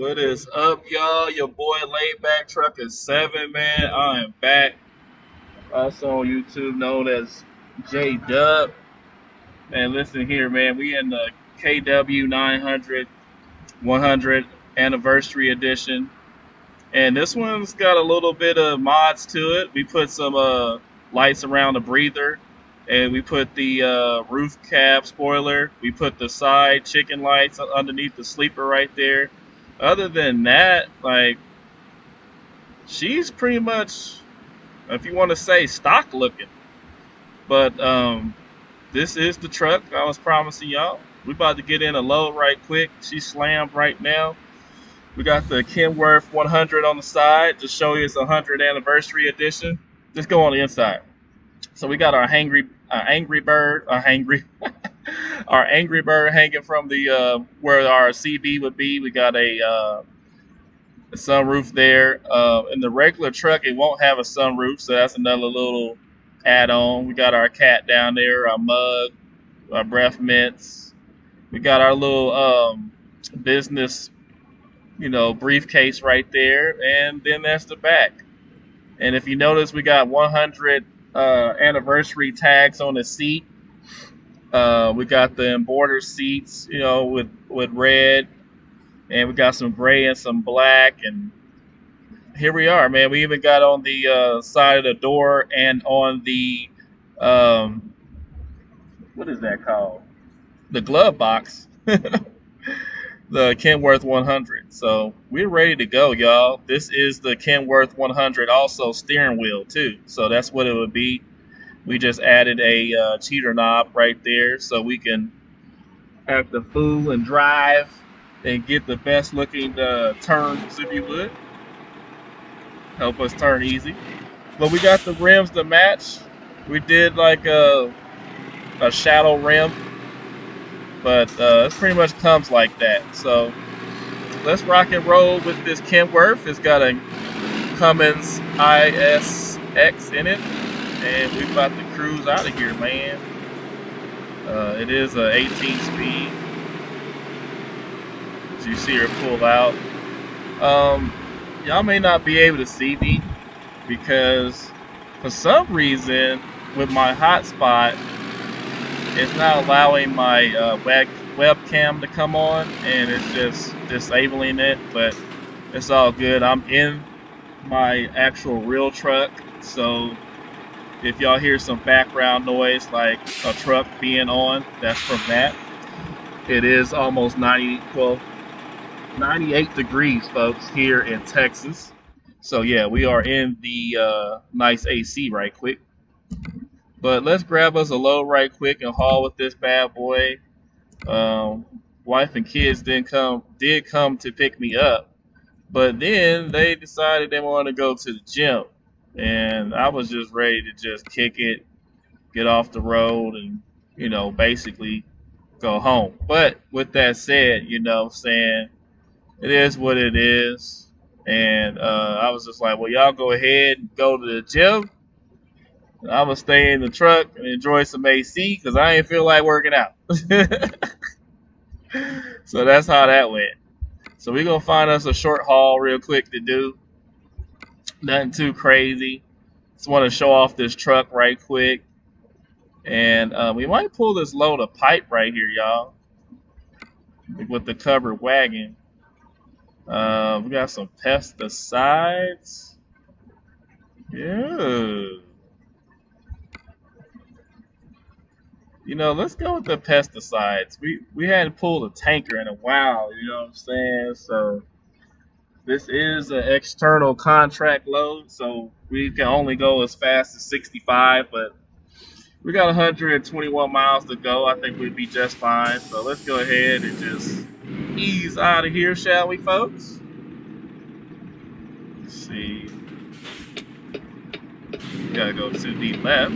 What is up, y'all? Your boy Laidback Trucker 7, man. I am back. Also on YouTube, known as J Dub. Man, listen here, man. We in the KW 100 anniversary edition. And this one's got a little bit of mods to it. We put some lights around the breather. And we put the roof cap spoiler. We put the side chicken lights underneath the sleeper right there. Other than that, like, she's pretty much, if you want to say, stock looking. But this is the truck I was promising y'all. We about to get in a load right quick. She's slammed right now. We got the Kenworth 100 on the side to show you it's a 100th anniversary edition. Just go on the inside. So we got our angry bird, our angry bird hanging from the where our CB would be. We got a sunroof there. In the regular truck, it won't have a sunroof, so that's another little add-on. We got our cat down there, our mug, our breath mints. We got our little business, briefcase right there, and then that's the back. And if you notice, we got 100 anniversary tags on the seat. We got the embroidered seats, with red, and we got some gray and some black, and here we are, man. We even got on the side of the door and on the what is that called? The glove box. The Kenworth 100. So we're ready to go, y'all. This is the Kenworth 100, also steering wheel too. So that's what it would be. We just added a cheater knob right there, so we can act the fool and drive and get the best looking turns, if you would. Help us turn easy. But we got the rims to match. We did like a shadow rim, but it pretty much comes like that. So let's rock and roll with this Kenworth. It's got a Cummins ISX in it, and we're about to cruise out of here, man. It is a 18 speed, as you see her pull out. Y'all may not be able to see me because for some reason with my hotspot, it's not allowing my webcam to come on, and it's just disabling it, but it's all good. I'm in my actual real truck, so if y'all hear some background noise like a truck being on, that's from that. It is almost 98 degrees, folks, here in Texas. So yeah, we are in the nice AC right quick. But let's grab us a load right quick and haul with this bad boy. Wife and kids did come to pick me up, but then they decided they wanted to go to the gym, and I was just ready to just kick it, get off the road, and basically go home. But with that said, saying it is what it is, and I was just like, well, y'all go ahead and go to the gym. I'm gonna stay in the truck and enjoy some AC because I ain't feel like working out. So that's how that went. So we're gonna find us a short haul real quick to do. Nothing too crazy. Just want to show off this truck right quick. And we might pull this load of pipe right here, y'all, with the covered wagon. We got some pesticides. Yeah. Let's go with the pesticides. We hadn't pulled a tanker in a while, you know what I'm saying? So this is an external contract load, so we can only go as fast as 65, but we got 121 miles to go. I think we'd be just fine. So let's go ahead and just ease out of here, shall we, folks? Let's see. We gotta go to the left.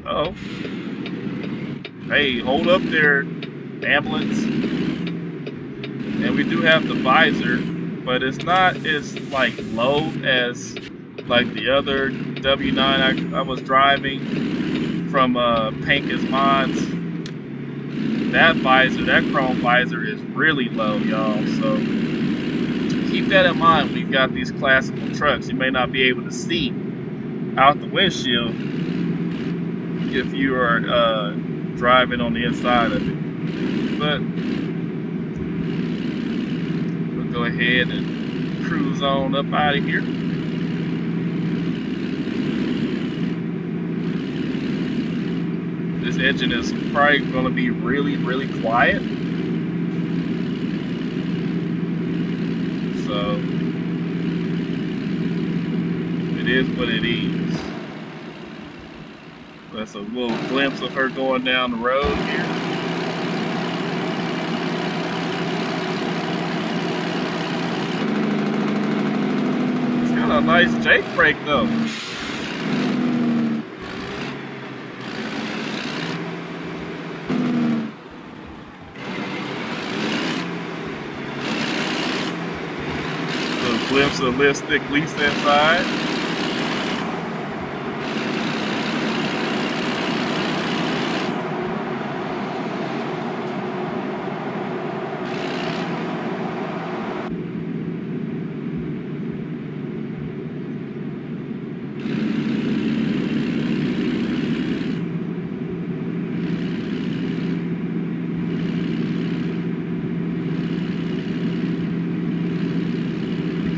Oh. Hey, hold up there, ambulance. And we do have the visor, but it's not as like low as like the other W9 I was driving from Pankus Mods. that visor, that chrome visor is really low, y'all. So keep that in mind when you've got these classical trucks. You may not be able to see out the windshield if you are driving on the inside of it. But we'll go ahead and cruise on up out of here. This engine is probably going to be really, really quiet. So it is what it is. That's a little glimpse of her going down the road here. It's got a nice Jake brake though. Little glimpse of LipStick lease inside.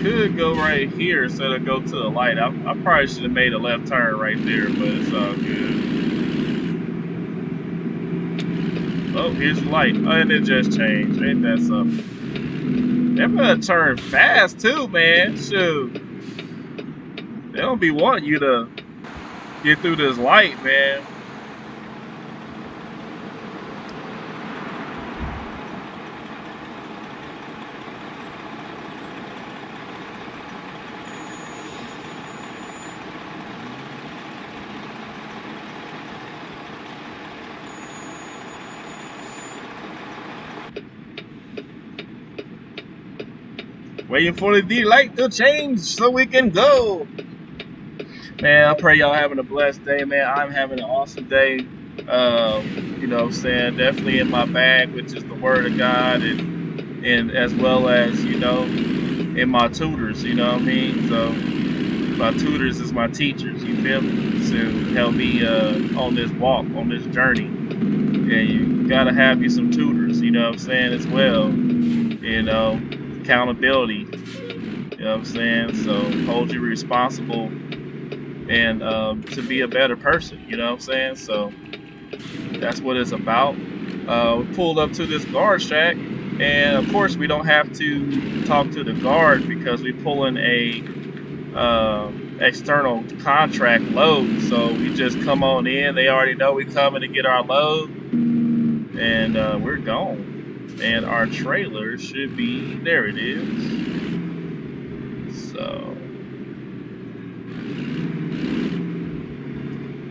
Could go right here instead of go to the light. I probably should have made a left turn right there, but it's all good. Oh, here's the light. Oh, and it just changed. Ain't that something? They're gonna turn fast too, man. Shoot. They don't be wanting you to get through this light, man. Waiting for the light to change so we can go. Man, I pray y'all having a blessed day, man. I'm having an awesome day. You know what I'm saying? Definitely in my bag, which is the word of God, and as well as, you know, in my tutors, you know what I mean? So my tutors is my teachers, you feel me? To help me on this walk, on this journey. And you gotta have you some tutors, you know what I'm saying, as well. You know, accountability, you know what I'm saying? So hold you responsible and to be a better person, you know what I'm saying? So that's what it's about. We pulled up to this guard shack, and of course we don't have to talk to the guard because we pull in a external contract load. So we just come on in. They already know we coming to get our load, and we're gone. And our trailer should be, there it is. So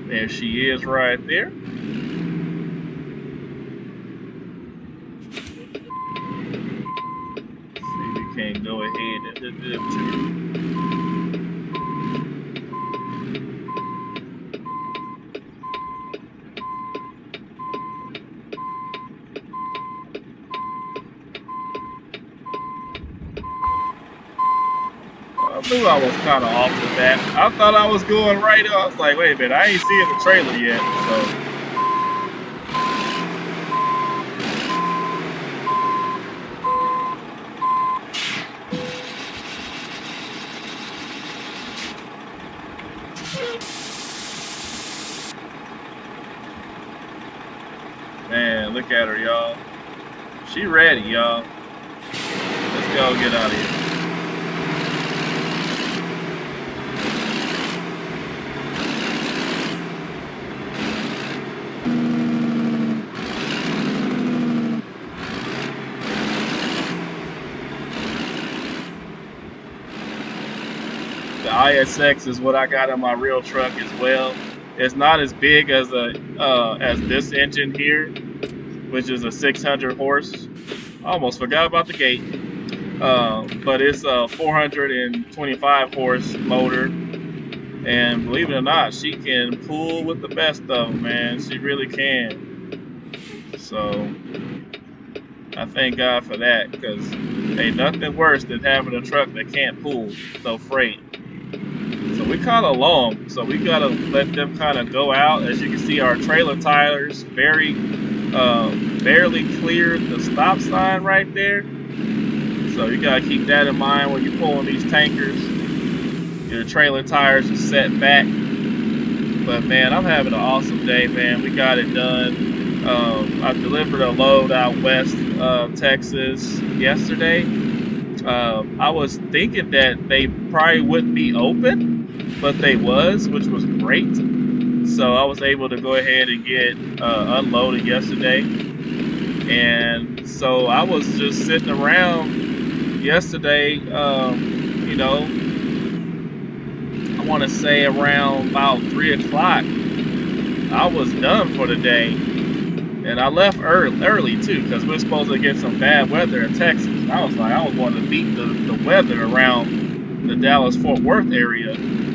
there she is right there. See if we can go ahead and hook it up to her. I knew I was kind of off with that. I thought I was going right. I was like, wait a minute, I ain't seeing the trailer yet. So man, look at her, y'all. She ready, y'all. Let's go get out of here. The ISX is what I got on my real truck as well. It's not as big as as this engine here, which is a 600 horse. I almost forgot about the gate. But it's a 425 horse motor, and believe it or not, she can pull with the best of them, man. She really can. So I thank God for that, because ain't nothing worse than having a truck that can't pull no freight. So we kind of long, so we gotta let them kind of go out. As you can see, our trailer tires barely cleared the stop sign right there. So you gotta keep that in mind when you're pulling these tankers. Your trailer tires are set back. But man, I'm having an awesome day, man. We got it done. I delivered a load out west Texas yesterday. I was thinking that they probably wouldn't be open, but they was, which was great. So I was able to go ahead and get unloaded yesterday. And so I was just sitting around yesterday, you know, I want to say around about 3 o'clock. I was done for the day. And I left early too, because we're supposed to get some bad weather in Texas. And I was like, I was going to beat the weather around the Dallas-Fort Worth area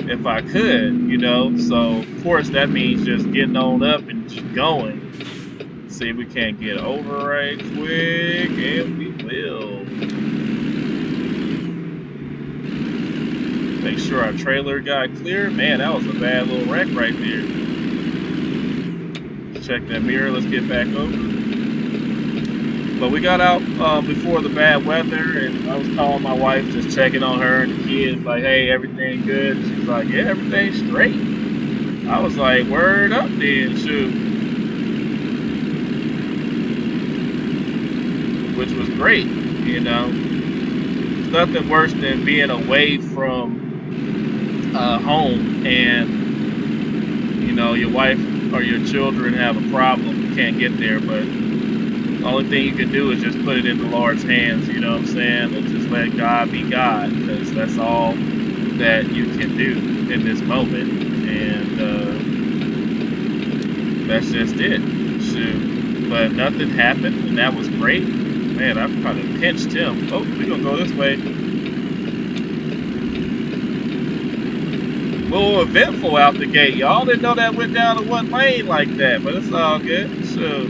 if I could, you know. So of course that means just getting on up and just going. See if we can't get over right quick, and we will. Make sure our trailer got clear. Man, that was a bad little wreck right there. Check that mirror. Let's get back over. But we got out before the bad weather, and I was calling my wife, just checking on her and the kids, like, hey, everything good? She's like, yeah, everything's straight. I was like, word up then, shoot. Which was great, you know. There's nothing worse than being away from home and, you know, your wife or your children have a problem, you can't get there, but the only thing you can do is just put it in the Lord's hands, you know what I'm saying, and just let God be God, because that's all that you can do in this moment, and that's just it. Shoot. But nothing happened, and that was great. Man, I kind of pinched him. Oh, we're gonna go this way. A little eventful out the gate. Y'all didn't know that went down to one lane like that, but it's all good. So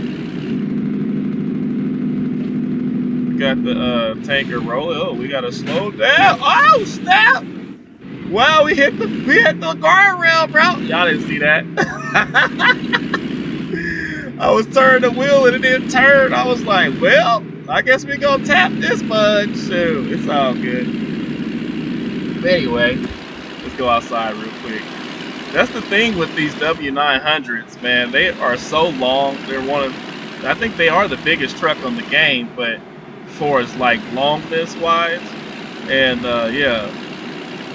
we got the tanker rolling. Oh, we gotta slow down. Oh snap! Wow, we hit the guardrail, bro. Y'all didn't see that. I was turning the wheel and it didn't turn. I was like, well, I guess we gonna tap this mud. Shoot, it's all good. But anyway, let's go outside real quick. That's the thing with these W900s, man. They are so long. They're I think they are the biggest truck on the game, but for as like longness wise, and yeah,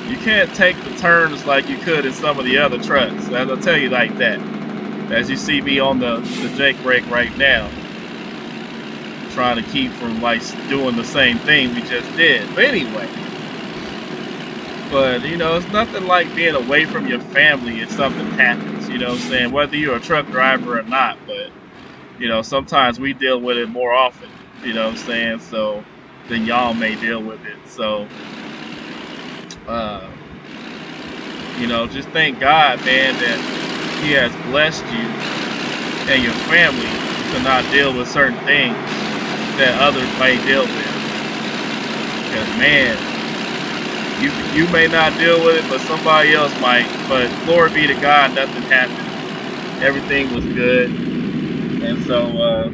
you can't take the turns like you could in some of the other trucks. I'll tell you like that. As you see me on the Jake brake right now, trying to keep from like doing the same thing we just did. But anyway, but you know, it's nothing like being away from your family if something happens, you know what I'm saying, whether you're a truck driver or not. But you know, sometimes we deal with it more often, you know what I'm saying, so than y'all may deal with it. So you know, just thank God, man, that He has blessed you and your family to not deal with certain things that others may deal with. Because man, you may not deal with it, but somebody else might. But glory be to God, nothing happened. Everything was good. And so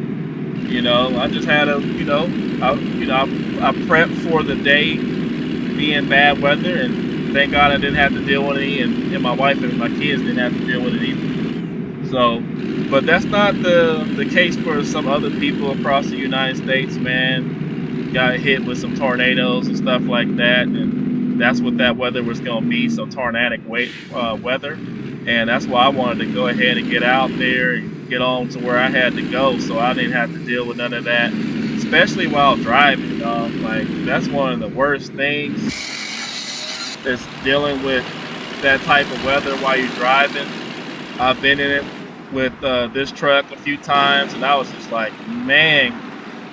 you know, I just had a, you know, I prepped for the day being bad weather, and thank God I didn't have to deal with it, and my wife and my kids didn't have to deal with it either. So, but that's not the case for some other people across the United States, man. Got hit with some tornadoes and stuff like that, and that's what that weather was going to be, some tornadic weather. And that's why I wanted to go ahead and get out there and get on to where I had to go, so I didn't have to deal with none of that, especially while driving. Like, that's one of the worst things, is dealing with that type of weather while you're driving. I've been in it with this truck a few times, and I was just like, man,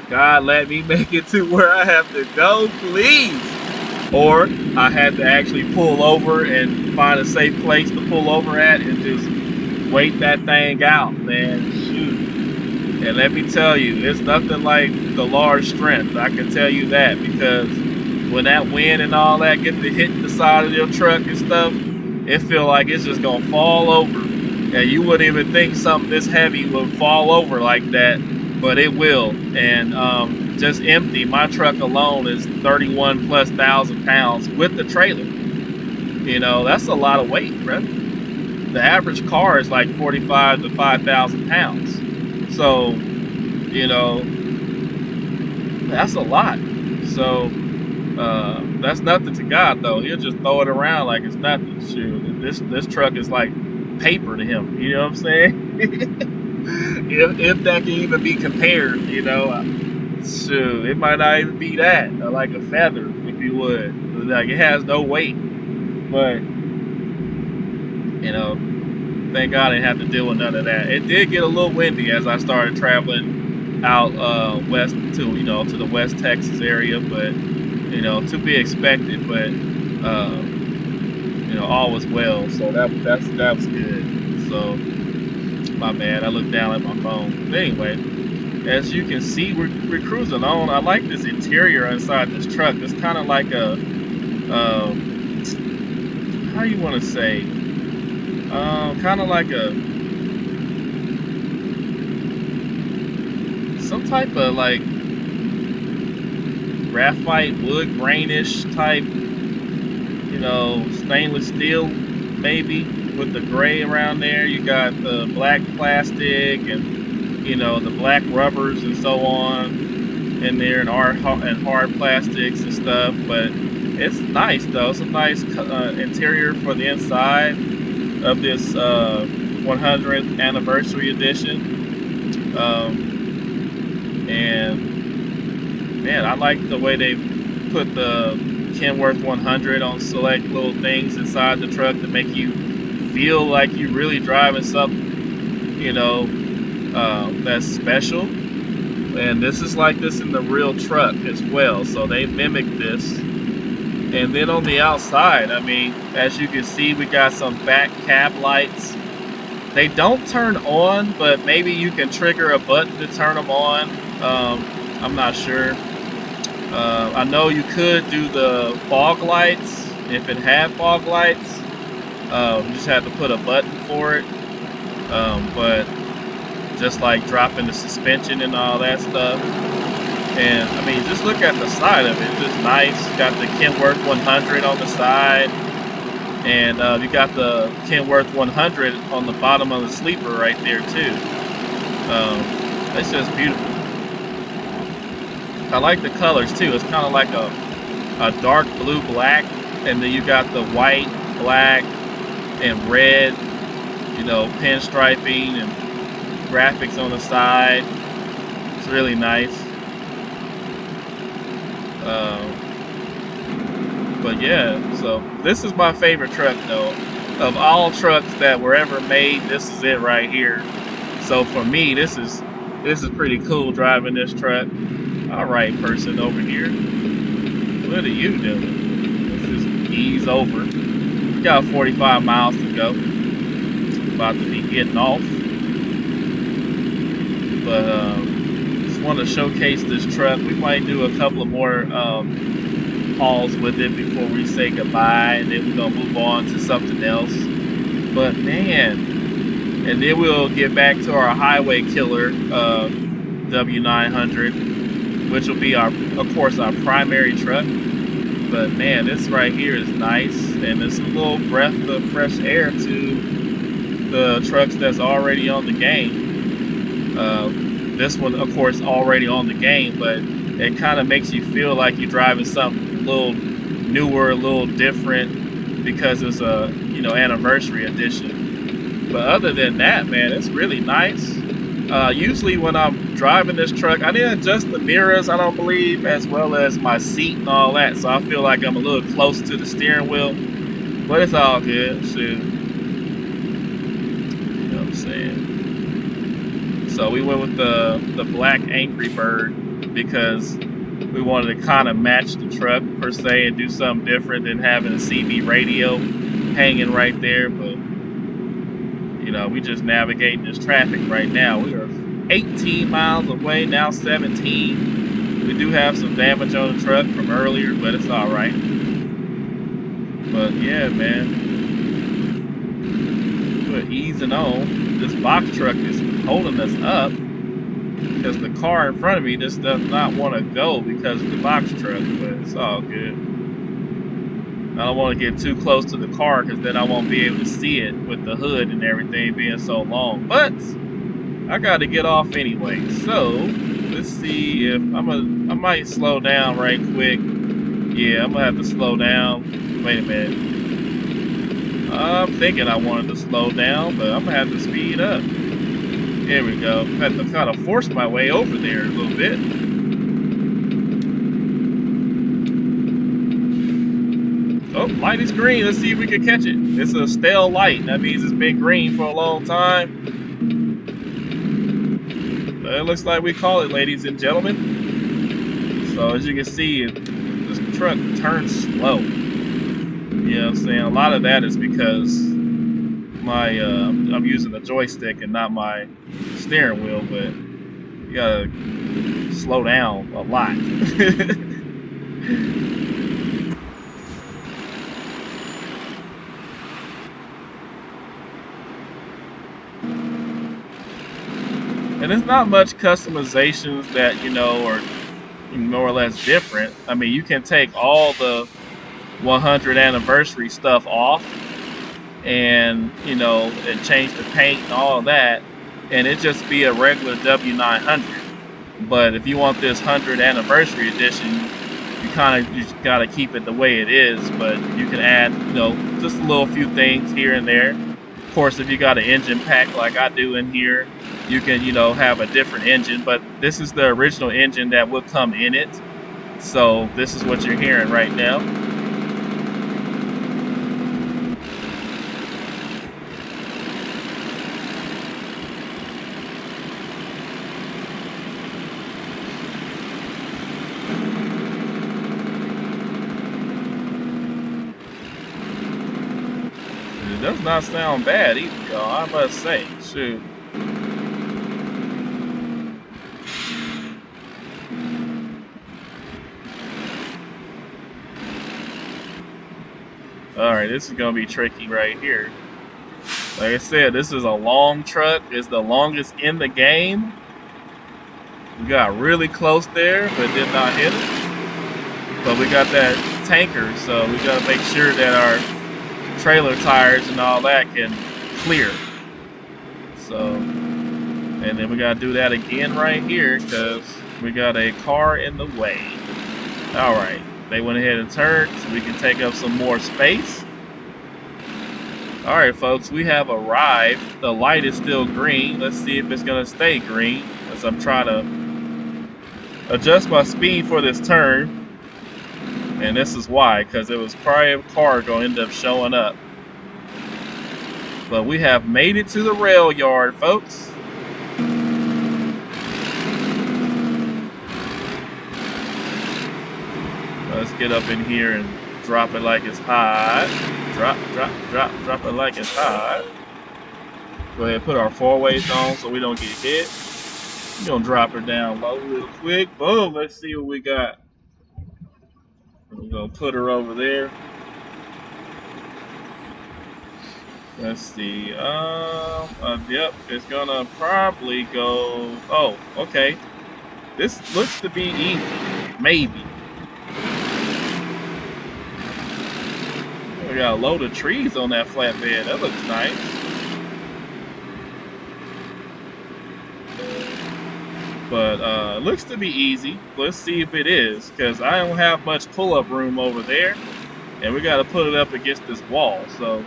God, let me make it to where I have to go, please. Or I had to actually pull over and find a safe place to pull over at and just wait that thing out, man. Shoot. And let me tell you, it's nothing like the large strength. I can tell you that, because when that wind and all that get to hitting the side of your truck and stuff, it feel like it's just gonna fall over. And you wouldn't even think something this heavy would fall over like that, but it will. And just empty, my truck alone is 31 plus thousand pounds with the trailer. You know, that's a lot of weight, bro. The average car is like 45 to 5,000 pounds. So, you know, that's a lot. So, that's nothing to God, though. He'll just throw it around like it's nothing. Shoot, this truck is like paper to him. You know what I'm saying? if that can even be compared, you know, shoot, it might not even be that. Like a feather, if you would. Like, it has no weight. But, you know, thank God I didn't have to deal with none of that. It did get a little windy as I started traveling out west to, you know, to the West Texas area, but, you know, to be expected. But you know, all was well, so that was good. So, my bad, I looked down at my phone. But anyway, as you can see, we're cruising on. I like this interior inside this truck. It's kind of like a how you want to say, kind of like a some type of like graphite wood grainish type, you know, stainless steel maybe, with the gray around there. You got the black plastic and, you know, the black rubbers and so on in there, and hard plastics and stuff. But it's nice though. It's a nice interior for the inside of this 100th anniversary edition. And man, I like the way they put the Kenworth 100 on select little things inside the truck to make you feel like you're really driving something, you know, that's special. And this is like this in the real truck as well, so they mimicked this. And then on the outside, I mean, as you can see, we got some back cab lights. They don't turn on, but maybe you can trigger a button to turn them on. I'm not sure. I know you could do the fog lights if it had fog lights. You just have to put a button for it. But just like dropping the suspension and all that stuff. And I mean, just look at the side of it. It's just nice. You got the Kenworth 100 on the side, and you got the Kenworth 100 on the bottom of the sleeper right there too. It's just beautiful. I like the colors too. It's kind of like a dark blue black, and then you got the white, black, and red, you know, pinstriping and graphics on the side. It's really nice. But yeah, so this is my favorite truck though. Of all trucks that were ever made, this is it right here. So for me, this is pretty cool driving this truck. All right, person over here, what are you doing? Let's just ease over. We got 45 miles to go. About to be getting off. But just want to showcase this truck. We might do a couple of more hauls with it before we say goodbye, and then we're gonna move on to something else. But man, and then we'll get back to our highway killer W900, which will be of course our primary truck. But man, this right here is nice, and it's a little breath of fresh air to the trucks that's already on the game. This one, of course, already on the game, but it kind of makes you feel like you're driving something a little newer, a little different, because it's a, you know, anniversary edition. But other than that, man, it's really nice. Usually when I'm driving this truck, I didn't adjust the mirrors, I don't believe, as well as my seat and all that, so I feel like I'm a little close to the steering wheel, but it's all good. Shoot. You know what I'm saying? So we went with the black Angry Bird because we wanted to kind of match the truck per se and do something different than having a CB radio hanging right there. But you know, we just navigating this traffic right now. We are 18 miles away, now 17. We do have some damage on the truck from earlier, but it's all right. But yeah, man, we're easing on. This box truck is holding us up because the car in front of me just does not want to go because of the box truck, but it's all good. I don't want to get too close to the car because then I won't be able to see it with the hood and everything being so long. But I got to get off anyway. So let's see if I might slow down right quick. Yeah, I'm gonna have to slow down. Wait a minute. I'm thinking I wanted to slow down, but I'm gonna have to speed up. There we go. I have to kind of force my way over there a little bit. Oh, light is green. Let's see if we can catch it. It's a stale light. That means it's been green for a long time. But it looks like we call it, ladies and gentlemen. So as you can see, this truck turns slow. You know what I'm saying? A lot of that is because I'm using the joystick and not my steering wheel, but you gotta slow down a lot. And there's not much customizations that, you know, are more or less different. I mean, you can take all the 100 anniversary stuff off and, you know, and change the paint and all of that, and it just be a regular W900. But if you want this 100 anniversary edition, you just gotta keep it the way it is, but you can add, you know, just a little few things here and there. Of course, if you got an engine pack like I do in here, you can, you know, have a different engine, but this is the original engine that would come in it. So this is what you're hearing right now. It does not sound bad either, y'all, I must say. Shoot. Alright, this is gonna be tricky right here. Like I said, this is a long truck. It's the longest in the game. We got really close there, but did not hit it. But we got that tanker, so we gotta make sure that our trailer tires and all that can clear. So, and then we gotta do that again right here because we got a car in the way. Alright. They went ahead and turned so we can take up some more space. Alright folks, we have arrived. The light is still green. Let's see if it's going to stay green as I'm trying to adjust my speed for this turn. And this is why, because it was probably a car going to end up showing up. But we have made it to the rail yard, folks. Let's get up in here and drop it like it's hot. Drop it like it's hot. Go ahead and put our four-ways on so we don't get hit. We're gonna drop her down low real quick. Boom, let's see what we got. We're gonna put her over there. Let's see. Yep, it's gonna probably go. Oh, okay. This looks to be easy. Maybe. We got a load of trees on that flatbed. That looks nice. But it looks to be easy. Let's see if it is, because I don't have much pull-up room over there, and we got to put it up against this wall. So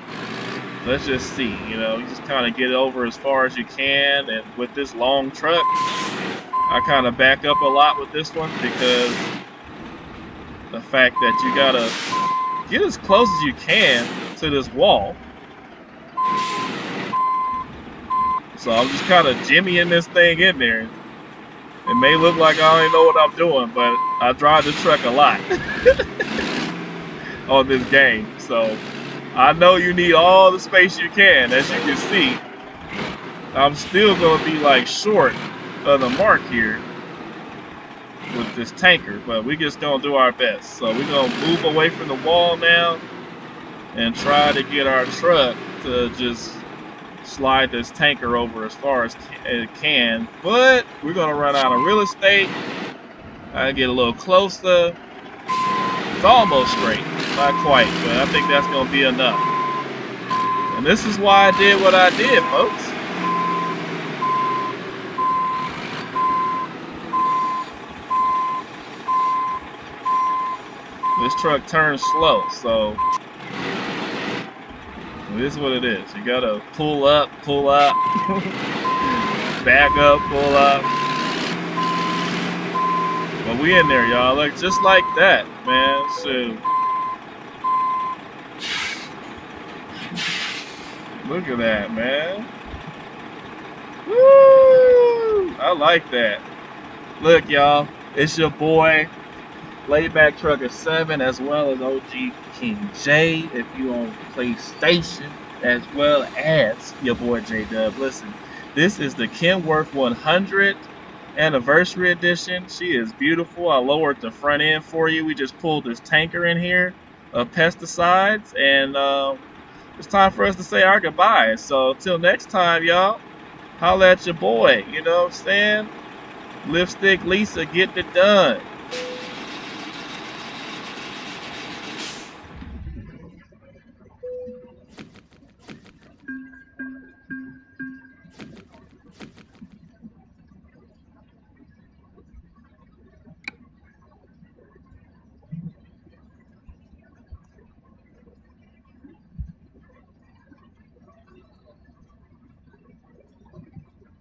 let's just see. You know, you just kind of get it over as far as you can. And with this long truck, I kind of back up a lot with this one because the fact that you gotta get as close as you can to this wall. So I'm just kind of jimmying this thing in there. It may look like I don't even know what I'm doing, but I drive the truck a lot on this game. So I know you need all the space you can. As you can see, I'm still going to be like short of the mark here with this tanker, but we just gonna do our best. So we're gonna move away from the wall now and try to get our truck to just slide this tanker over as far as it can. But we're gonna run out of real estate. I get a little closer. It's almost straight, not quite, but I think that's gonna be enough. And this is why I did what I did, folks. This truck turns slow, so it is what it is. You gotta pull up, back up, pull up. But we in there, y'all. Look, just like that, man. So look at that, man. Woo! I like that. Look, y'all. It's your boy, Layback Trucker 7, as well as OG King J, if you on PlayStation, as well as your boy J Dub. Listen, this is the Kenworth 100 anniversary edition. She is beautiful. I lowered the front end for you. We just pulled this tanker in here of pesticides, and it's time for us to say our goodbyes. So till next time, y'all, holla at your boy. You know what I'm saying? Lipstick Lisa getting it done.